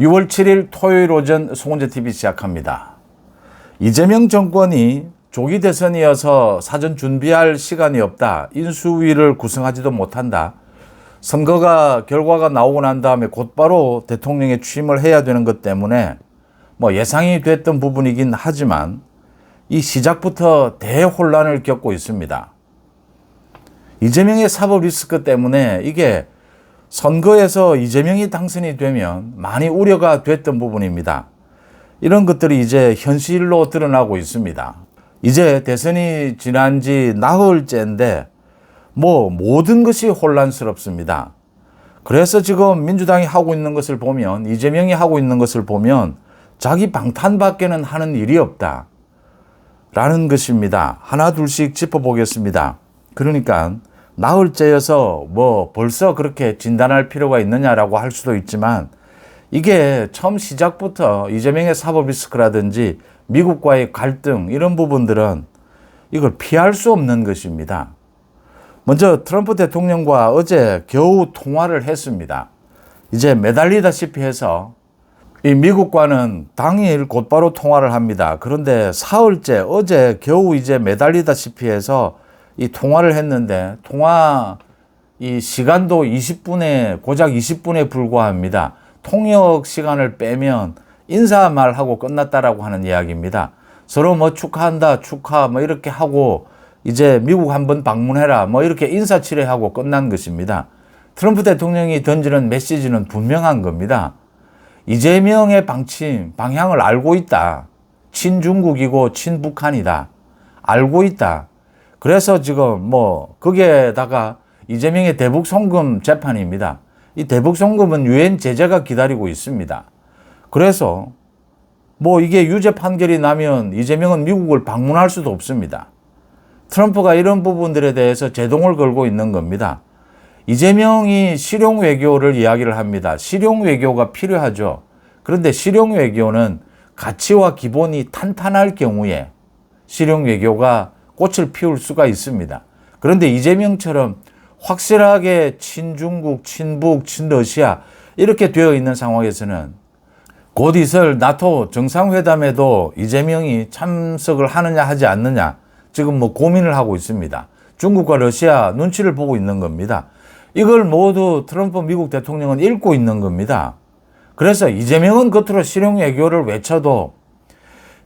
6월 7일 토요일 오전 송은재TV 시작합니다. 이재명 정권이 조기 대선이어서 사전 준비할 시간이 없다. 인수위를 구성하지도 못한다. 선거가 결과가 나오고 난 다음에 곧바로 대통령에 취임을 해야 되는 것 때문에 예상이 됐던 부분이긴 하지만 이 시작부터 대혼란을 겪고 있습니다. 이재명의 사법 리스크 때문에 이게 선거에서 이재명이 당선이 되면 많이 우려가 됐던 부분입니다. 이런 것들이 이제 현실로 드러나고 있습니다. 이제 대선이 지난 지 나흘째인데 모든 것이 혼란스럽습니다. 그래서 지금 민주당이 하고 있는 것을 보면, 이재명이 하고 있는 것을 보면 자기 방탄밖에는 하는 일이 없다 라는 것입니다. 하나 둘씩 짚어보겠습니다. 그러니까 나흘째여서 벌써 그렇게 진단할 필요가 있느냐라고 할 수도 있지만, 이게 처음 시작부터 이재명의 사법 리스크라든지 미국과의 갈등, 이런 부분들은 이걸 피할 수 없는 것입니다. 먼저 트럼프 대통령과 어제 겨우 통화를 했습니다. 이제 매달리다시피 해서 이 미국과는 당일 곧바로 통화를 합니다. 그런데 사흘째 어제 겨우 이제 매달리다시피 해서 이 통화를 했는데, 통화 이 시간도 20분에, 고작 20분에 불과합니다. 통역 시간을 빼면 인사말하고 끝났다라고 하는 이야기입니다. 서로 축하한다, 축하 이렇게 하고 이제 미국 한번 방문해라 이렇게 인사치레하고 끝난 것입니다. 트럼프 대통령이 던지는 메시지는 분명한 겁니다. 이재명의 방향을 알고 있다. 친중국이고 친북한이다. 알고 있다. 그래서 지금 거기에다가 이재명의 대북 송금 재판입니다. 이 대북 송금은 유엔 제재가 기다리고 있습니다. 그래서 이게 유죄 판결이 나면 이재명은 미국을 방문할 수도 없습니다. 트럼프가 이런 부분들에 대해서 제동을 걸고 있는 겁니다. 이재명이 실용 외교를 이야기를 합니다. 실용 외교가 필요하죠. 그런데 실용 외교는 가치와 기본이 탄탄할 경우에 실용 외교가 꽃을 피울 수가 있습니다. 그런데 이재명처럼 확실하게 친중국, 친북, 친러시아 이렇게 되어 있는 상황에서는 곧 있을 나토 정상회담에도 이재명이 참석을 하느냐 하지 않느냐 지금 고민을 하고 있습니다. 중국과 러시아 눈치를 보고 있는 겁니다. 이걸 모두 트럼프 미국 대통령은 읽고 있는 겁니다. 그래서 이재명은 겉으로 실용 외교를 외쳐도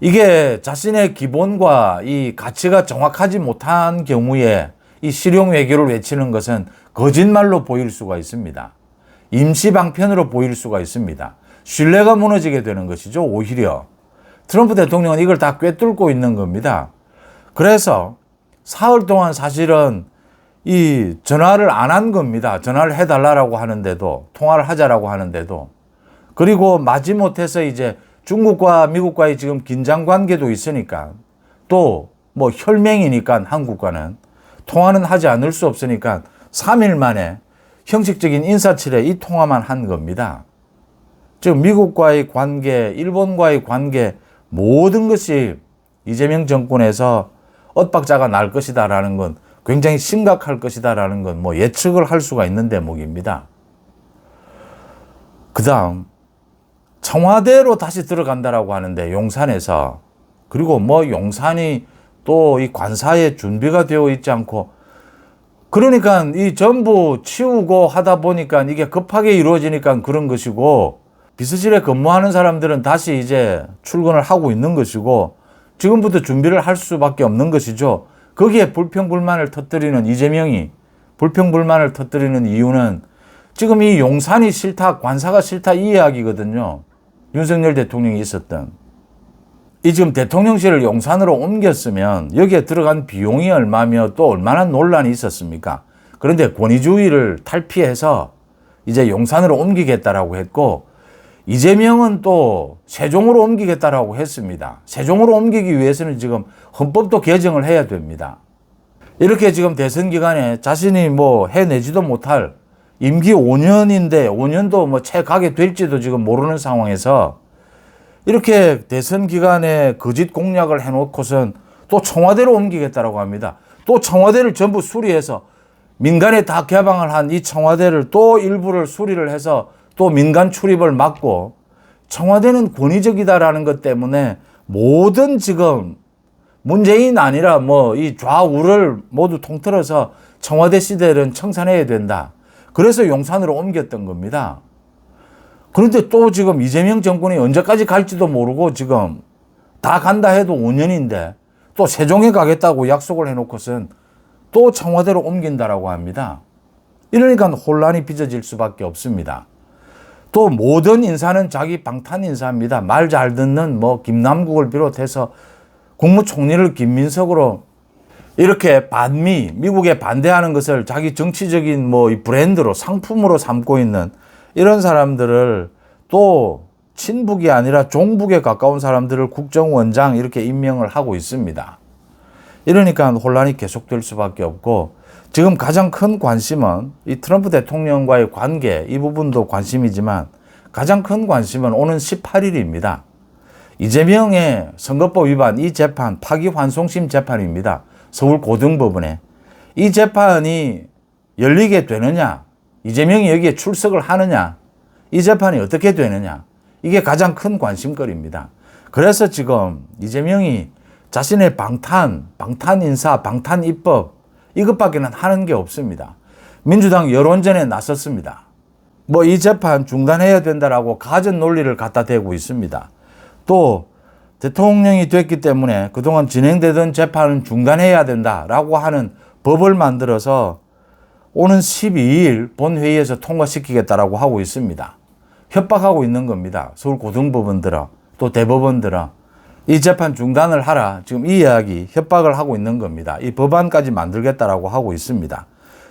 이게 자신의 기본과 이 가치가 정확하지 못한 경우에 이 실용 외교를 외치는 것은 거짓말로 보일 수가 있습니다. 임시 방편으로 보일 수가 있습니다. 신뢰가 무너지게 되는 것이죠. 오히려 트럼프 대통령은 이걸 다 꿰뚫고 있는 겁니다. 그래서 사흘 동안 사실은 이 전화를 안 한 겁니다. 전화를 해달라고 하는데도, 통화를 하자라고 하는데도. 그리고 마지못해서 이제 중국과 미국과의 지금 긴장 관계도 있으니까, 또 혈맹이니까 한국과는 통화는 하지 않을 수 없으니까 3일 만에 형식적인 인사치레 이 통화만 한 겁니다. 즉 미국과의 관계, 일본과의 관계 모든 것이 이재명 정권에서 엇박자가 날 것이다라는 건, 굉장히 심각할 것이다라는 건 예측을 할 수가 있는 대목입니다. 그 다음 청와대로 다시 들어간다라고 하는데, 용산에서. 그리고 용산이 또 이 관사에 준비가 되어 있지 않고, 그러니까 이 전부 치우고 하다 보니까 이게 급하게 이루어지니까 그런 것이고, 비서실에 근무하는 사람들은 다시 이제 출근을 하고 있는 것이고, 지금부터 준비를 할 수밖에 없는 것이죠. 거기에 불평불만을 터뜨리는 이재명이 불평불만을 터뜨리는 이유는 지금 이 용산이 싫다, 관사가 싫다 이 이야기거든요. 윤석열 대통령이 있었던. 이 지금 대통령실을 용산으로 옮겼으면 여기에 들어간 비용이 얼마며 또 얼마나 논란이 있었습니까? 그런데 권위주의를 탈피해서 이제 용산으로 옮기겠다라고 했고, 이재명은 또 세종으로 옮기겠다라고 했습니다. 세종으로 옮기기 위해서는 지금 헌법도 개정을 해야 됩니다. 이렇게 지금 대선 기간에 자신이 해내지도 못할 임기 5년인데 5년도 채 가게 될지도 지금 모르는 상황에서 이렇게 대선 기간에 거짓 공약을 해놓고선 또 청와대로 옮기겠다라고 합니다. 또 청와대를 전부 수리해서 민간에 다 개방을 한 이 청와대를 또 일부를 수리를 해서 또 민간 출입을 막고 청와대는 권위적이다라는 것 때문에 모든 지금 문재인 아니라 뭐 이 좌우를 모두 통틀어서 청와대 시대는 청산해야 된다. 그래서 용산으로 옮겼던 겁니다. 그런데 또 지금 이재명 정권이 언제까지 갈지도 모르고 지금 다 간다 해도 5년인데 또 세종에 가겠다고 약속을 해놓고선 또 청와대로 옮긴다라고 합니다. 이러니까 혼란이 빚어질 수밖에 없습니다. 또 모든 인사는 자기 방탄 인사입니다. 말 잘 듣는 뭐 김남국을 비롯해서 국무총리를 김민석으로 이렇게 반미, 미국에 반대하는 것을 자기 정치적인 뭐 이 브랜드로 상품으로 삼고 있는 이런 사람들을 또 친북이 아니라 종북에 가까운 사람들을 국정원장 이렇게 임명을 하고 있습니다. 이러니까 혼란이 계속될 수밖에 없고 지금 가장 큰 관심은 이 트럼프 대통령과의 관계 이 부분도 관심이지만 가장 큰 관심은 오는 18일입니다. 이재명의 선거법 위반 이 재판 파기환송심 재판입니다. 서울 고등법원에 이 재판이 열리게 되느냐 이재명이 여기에 출석을 하느냐 이 재판이 어떻게 되느냐 이게 가장 큰 관심거리입니다. 그래서 지금 이재명이 자신의 방탄 인사, 방탄 입법 이것밖에는 하는 게 없습니다. 민주당 여론전에 나섰습니다. 뭐 이 재판 중단해야 된다라고 가전 논리를 갖다 대고 있습니다. 또 대통령이 됐기 때문에 그동안 진행되던 재판은 중단해야 된다라고 하는 법을 만들어서 오는 12일 본회의에서 통과시키겠다라고 하고 있습니다. 협박하고 있는 겁니다. 서울 고등법원들아 또 대법원들아 이 재판 중단을 하라. 지금 이 이야기 협박을 하고 있는 겁니다. 이 법안까지 만들겠다라고 하고 있습니다.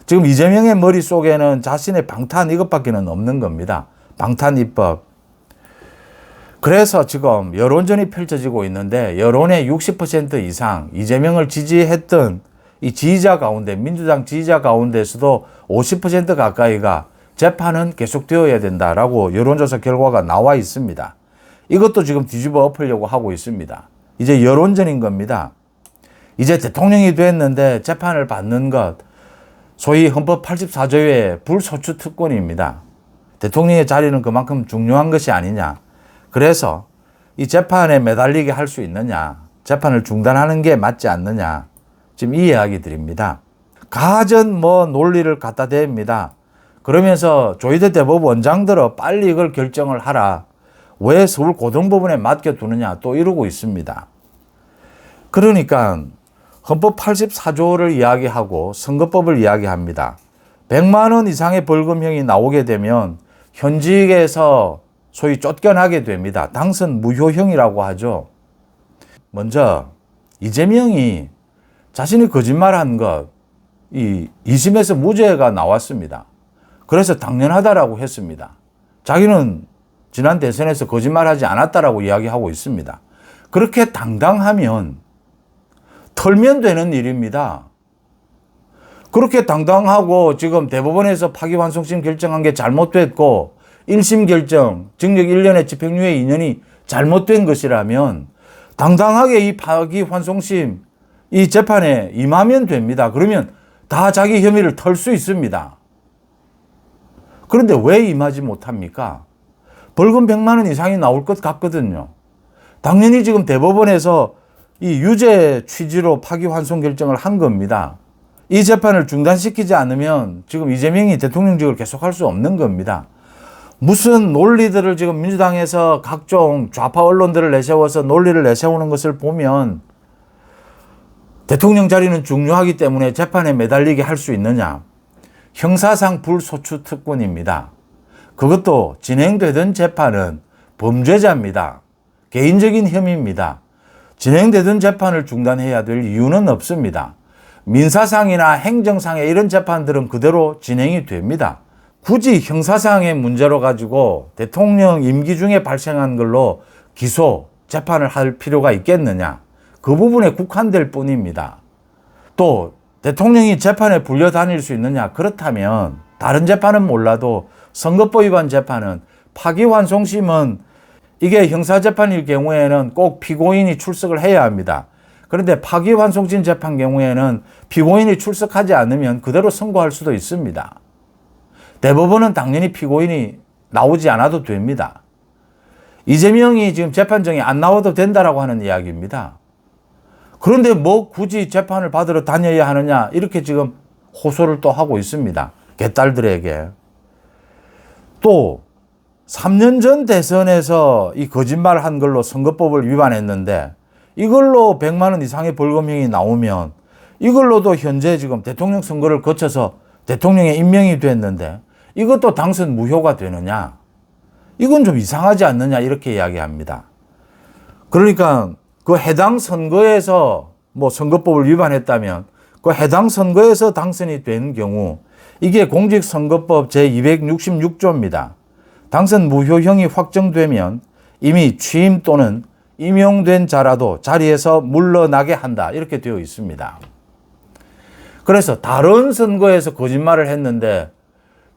지금 이재명의 머릿속에는 자신의 방탄 이것밖에는 없는 겁니다. 방탄 입법. 그래서 지금 여론전이 펼쳐지고 있는데 여론의 60% 이상 이재명을 지지했던 이 지지자 가운데 민주당 지지자 가운데서도 50% 가까이가 재판은 계속되어야 된다라고 여론조사 결과가 나와 있습니다. 이것도 지금 뒤집어 엎으려고 하고 있습니다. 이제 여론전인 겁니다. 이제 대통령이 됐는데 재판을 받는 것 소위 헌법 84조의 불소추 특권입니다. 대통령의 자리는 그만큼 중요한 것이 아니냐. 그래서 이 재판에 매달리게 할 수 있느냐. 재판을 중단하는 게 맞지 않느냐. 지금 이 이야기들입니다. 가전 뭐 논리를 갖다 댑니다. 그러면서 조희대 대법원장들은 빨리 이걸 결정을 하라. 왜 서울 고등법원에 맡겨두느냐 또 이러고 있습니다. 그러니까 헌법 84조를 이야기하고 선거법을 이야기합니다. 100만 원 이상의 벌금형이 나오게 되면 현직에서 소위 쫓겨나게 됩니다. 당선 무효형이라고 하죠. 먼저 이재명이 자신이 거짓말한 것, 이 2심에서 무죄가 나왔습니다. 그래서 당연하다라고 했습니다. 자기는 지난 대선에서 거짓말하지 않았다라고 이야기하고 있습니다. 그렇게 당당하면 털면 되는 일입니다. 그렇게 당당하고 지금 대법원에서 파기환송심 결정한 게 잘못됐고 1심 결정, 징역 1년에 집행유예 2년이 잘못된 것이라면 당당하게 이 파기환송심 이 재판에 임하면 됩니다. 그러면 다 자기 혐의를 털 수 있습니다. 그런데 왜 임하지 못합니까? 벌금 100만 원 이상이 나올 것 같거든요. 당연히 지금 대법원에서 이 유죄 취지로 파기환송 결정을 한 겁니다. 이 재판을 중단시키지 않으면 지금 이재명이 대통령직을 계속할 수 없는 겁니다. 무슨 논리들을 지금 민주당에서 각종 좌파 언론들을 내세워서 논리를 내세우는 것을 보면 대통령 자리는 중요하기 때문에 재판에 매달리게 할 수 있느냐. 형사상 불소추 특권입니다. 그것도 진행되던 재판은 범죄자입니다. 개인적인 혐의입니다. 진행되던 재판을 중단해야 될 이유는 없습니다. 민사상이나 행정상의 이런 재판들은 그대로 진행이 됩니다. 굳이 형사상의 문제로 가지고 대통령 임기 중에 발생한 걸로 기소, 재판을 할 필요가 있겠느냐. 그 부분에 국한될 뿐입니다. 또 대통령이 재판에 불려다닐 수 있느냐. 그렇다면 다른 재판은 몰라도 선거법 위반 재판은 파기환송심은 이게 형사재판일 경우에는 꼭 피고인이 출석을 해야 합니다. 그런데 파기환송심 재판 경우에는 피고인이 출석하지 않으면 그대로 선고할 수도 있습니다. 대법원은 당연히 피고인이 나오지 않아도 됩니다. 이재명이 지금 재판정에 안 나와도 된다라고 하는 이야기입니다. 그런데 뭐 굳이 재판을 받으러 다녀야 하느냐 이렇게 지금 호소를 또 하고 있습니다. 개딸들에게. 또 3년 전 대선에서 이 거짓말 한 걸로 선거법을 위반했는데 이걸로 100만 원 이상의 벌금형이 나오면 이걸로도 현재 지금 대통령 선거를 거쳐서 대통령에 임명이 됐는데 이것도 당선 무효가 되느냐? 이건 좀 이상하지 않느냐 이렇게 이야기합니다. 그러니까 그 해당 선거에서 뭐 선거법을 위반했다면 그 해당 선거에서 당선이 된 경우 이게 공직선거법 제266조입니다. 당선 무효형이 확정되면 이미 취임 또는 임용된 자라도 자리에서 물러나게 한다 이렇게 되어 있습니다. 그래서 다른 선거에서 거짓말을 했는데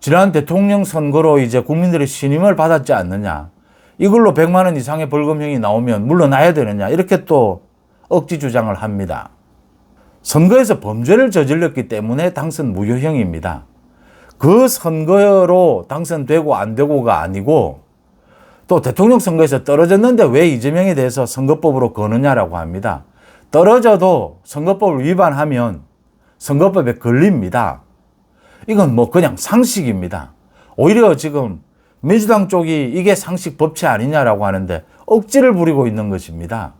지난 대통령 선거로 이제 국민들의 신임을 받았지 않느냐. 이걸로 100만 원 이상의 벌금형이 나오면 물러나야 되느냐. 이렇게 또 억지 주장을 합니다. 선거에서 범죄를 저질렀기 때문에 당선 무효형입니다. 그 선거로 당선되고 안 되고가 아니고 또 대통령 선거에서 떨어졌는데 왜 이재명에 대해서 선거법으로 거느냐라고 합니다. 떨어져도 선거법을 위반하면 선거법에 걸립니다. 이건 뭐 그냥 상식입니다. 오히려 지금 민주당 쪽이 이게 상식 법치 아니냐라고 하는데 억지를 부리고 있는 것입니다.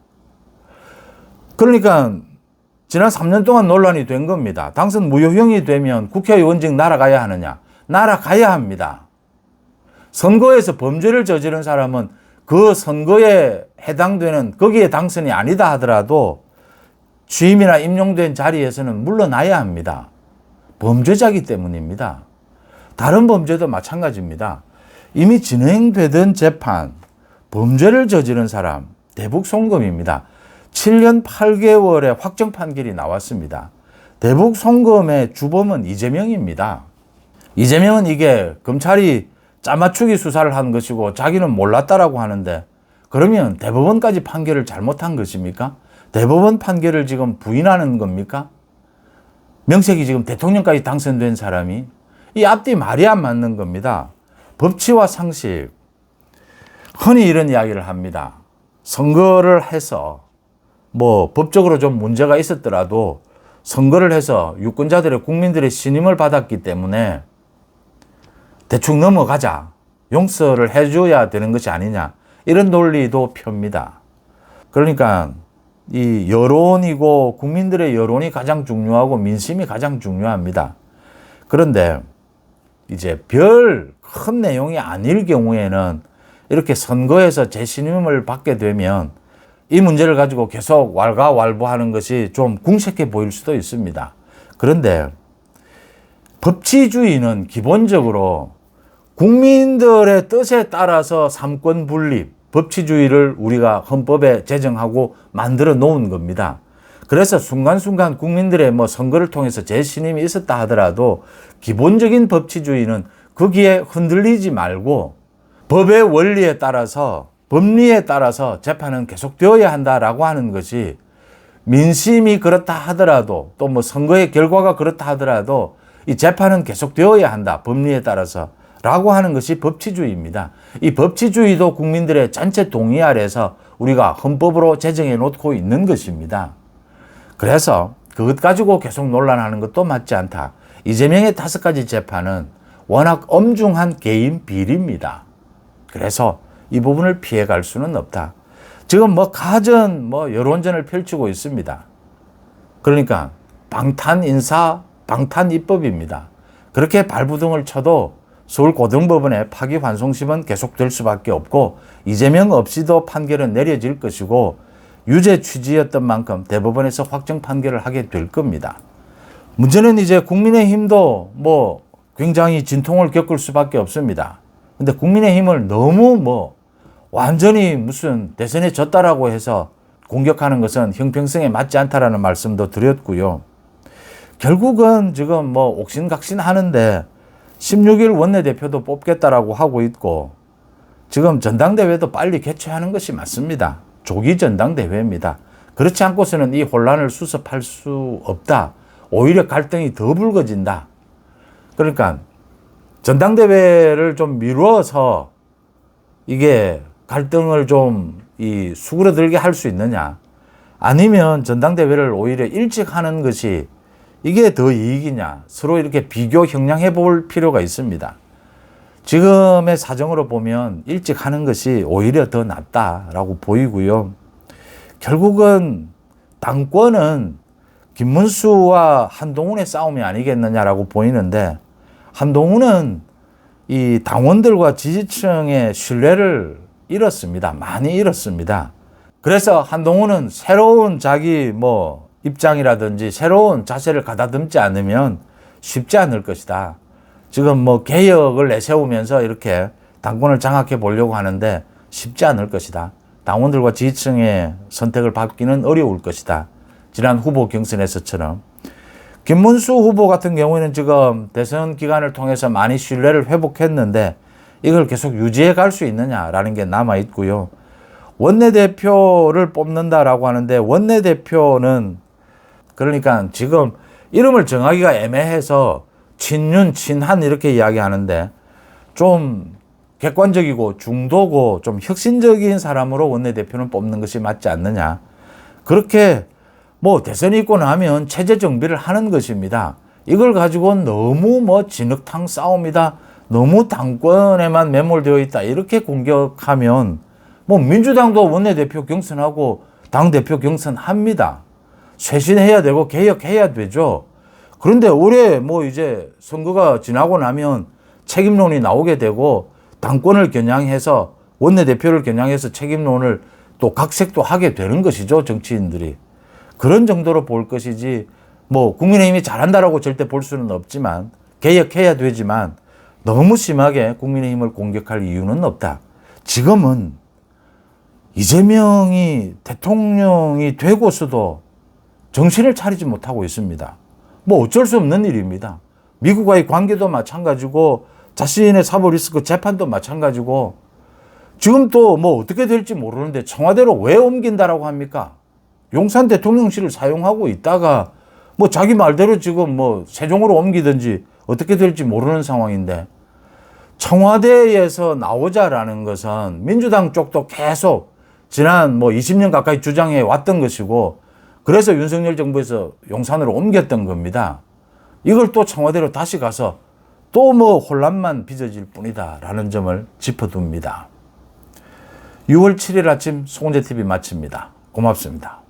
그러니까 지난 3년 동안 논란이 된 겁니다. 당선 무효형이 되면 국회의원직 날아가야 하느냐? 날아가야 합니다. 선거에서 범죄를 저지른 사람은 그 선거에 해당되는 거기에 당선이 아니다 하더라도 취임이나 임용된 자리에서는 물러나야 합니다. 범죄자이기 때문입니다. 다른 범죄도 마찬가지입니다. 이미 진행되던 재판, 범죄를 저지른 사람, 대북 송금입니다. 7년 8개월의 확정 판결이 나왔습니다. 대북 송금의 주범은 이재명입니다. 이재명은 이게 검찰이 짜맞추기 수사를 한 것이고 자기는 몰랐다라고 하는데 그러면 대법원까지 판결을 잘못한 것입니까? 대법원 판결을 지금 부인하는 겁니까? 명색이 지금 대통령까지 당선된 사람이 이 앞뒤 말이 안 맞는 겁니다. 법치와 상식. 흔히 이런 이야기를 합니다. 선거를 해서 뭐 법적으로 좀 문제가 있었더라도 선거를 해서 유권자들의 국민들의 신임을 받았기 때문에 대충 넘어가자. 용서를 해줘야 되는 것이 아니냐. 이런 논리도 펴니다. 그러니까 이 여론이고 국민들의 여론이 가장 중요하고 민심이 가장 중요합니다. 그런데 이제 별 큰 내용이 아닐 경우에는 이렇게 선거에서 재신임을 받게 되면 이 문제를 가지고 계속 왈가왈부하는 것이 좀 궁색해 보일 수도 있습니다. 그런데 법치주의는 기본적으로 국민들의 뜻에 따라서 삼권 분립, 법치주의를 우리가 헌법에 제정하고 만들어 놓은 겁니다. 그래서 순간순간 국민들의 뭐 선거를 통해서 재신임이 있었다 하더라도 기본적인 법치주의는 거기에 흔들리지 말고 법의 원리에 따라서 법리에 따라서 재판은 계속되어야 한다라고 하는 것이 민심이 그렇다 하더라도 또 뭐 선거의 결과가 그렇다 하더라도 이 재판은 계속되어야 한다. 법리에 따라서 라고 하는 것이 법치주의입니다. 이 법치주의도 국민들의 전체 동의 아래서 우리가 헌법으로 제정해 놓고 있는 것입니다. 그래서 그것 가지고 계속 논란하는 것도 맞지 않다. 이재명의 5가지 재판은 워낙 엄중한 개인 비리입니다. 그래서 이 부분을 피해갈 수는 없다. 지금 뭐 가전 뭐 여론전을 펼치고 있습니다. 그러니까 방탄 인사, 방탄 입법입니다. 그렇게 발부둥을 쳐도 서울고등법원의 파기환송심은 계속될 수밖에 없고 이재명 없이도 판결은 내려질 것이고 유죄 취지였던 만큼 대법원에서 확정 판결을 하게 될 겁니다. 문제는 이제 국민의힘도 뭐 굉장히 진통을 겪을 수밖에 없습니다. 근데 국민의힘을 너무 뭐 완전히 무슨 대선에 졌다라고 해서 공격하는 것은 형평성에 맞지 않다라는 말씀도 드렸고요. 결국은 지금 뭐 옥신각신 하는데 16일 원내대표도 뽑겠다라고 하고 있고 지금 전당대회도 빨리 개최하는 것이 맞습니다. 조기 전당대회입니다. 그렇지 않고서는 이 혼란을 수습할 수 없다. 오히려 갈등이 더 불거진다. 그러니까 전당대회를 좀 미루어서 이게 갈등을 좀 수그러들게 할 수 있느냐, 아니면 전당대회를 오히려 일찍 하는 것이 이게 더 이익이냐, 서로 이렇게 비교 형량해 볼 필요가 있습니다. 지금의 사정으로 보면 일찍 하는 것이 오히려 더 낫다라고 보이고요. 결국은 당권은 김문수와 한동훈의 싸움이 아니겠느냐라고 보이는데, 한동훈은 이 당원들과 지지층의 신뢰를 잃었습니다. 많이 잃었습니다. 그래서 한동훈은 새로운 자기 입장이라든지 새로운 자세를 가다듬지 않으면 쉽지 않을 것이다. 지금 개혁을 내세우면서 이렇게 당권을 장악해 보려고 하는데 쉽지 않을 것이다. 당원들과 지지층의 선택을 받기는 어려울 것이다. 지난 후보 경선에서처럼. 김문수 후보 같은 경우에는 지금 대선 기간을 통해서 많이 신뢰를 회복했는데 이걸 계속 유지해 갈 수 있느냐라는 게 남아 있고요. 원내대표를 뽑는다라고 하는데, 원내대표는 그러니까 지금 이름을 정하기가 애매해서 친윤, 친한 이렇게 이야기하는데, 좀 객관적이고 중도고 좀 혁신적인 사람으로 원내대표는 뽑는 것이 맞지 않느냐. 그렇게 대선이 있고 나면 체제 정비를 하는 것입니다. 이걸 가지고는 너무 진흙탕 싸움이다, 너무 당권에만 매몰되어 있다, 이렇게 공격하면 민주당도 원내대표 경선하고 당대표 경선합니다. 쇄신해야 되고 개혁해야 되죠. 그런데 올해 이제 선거가 지나고 나면 책임론이 나오게 되고, 당권을 겨냥해서 원내대표를 겨냥해서 책임론을 또 각색도 하게 되는 것이죠, 정치인들이. 그런 정도로 볼 것이지, 국민의힘이 잘한다라고 절대 볼 수는 없지만, 개혁해야 되지만 너무 심하게 국민의힘을 공격할 이유는 없다. 지금은 이재명이 대통령이 되고서도 정신을 차리지 못하고 있습니다. 어쩔 수 없는 일입니다. 미국과의 관계도 마찬가지고 자신의 사법 리스크 재판도 마찬가지고, 지금 또 어떻게 될지 모르는데 청와대로 왜 옮긴다라고 합니까? 용산 대통령실을 사용하고 있다가 자기 말대로 지금 세종으로 옮기든지 어떻게 될지 모르는 상황인데, 청와대에서 나오자라는 것은 민주당 쪽도 계속 지난 20년 가까이 주장해 왔던 것이고, 그래서 윤석열 정부에서 용산으로 옮겼던 겁니다. 이걸 또 청와대로 다시 가서 또 혼란만 빚어질 뿐이다라는 점을 짚어둡니다. 6월 7일 아침 송은재TV 마칩니다. 고맙습니다.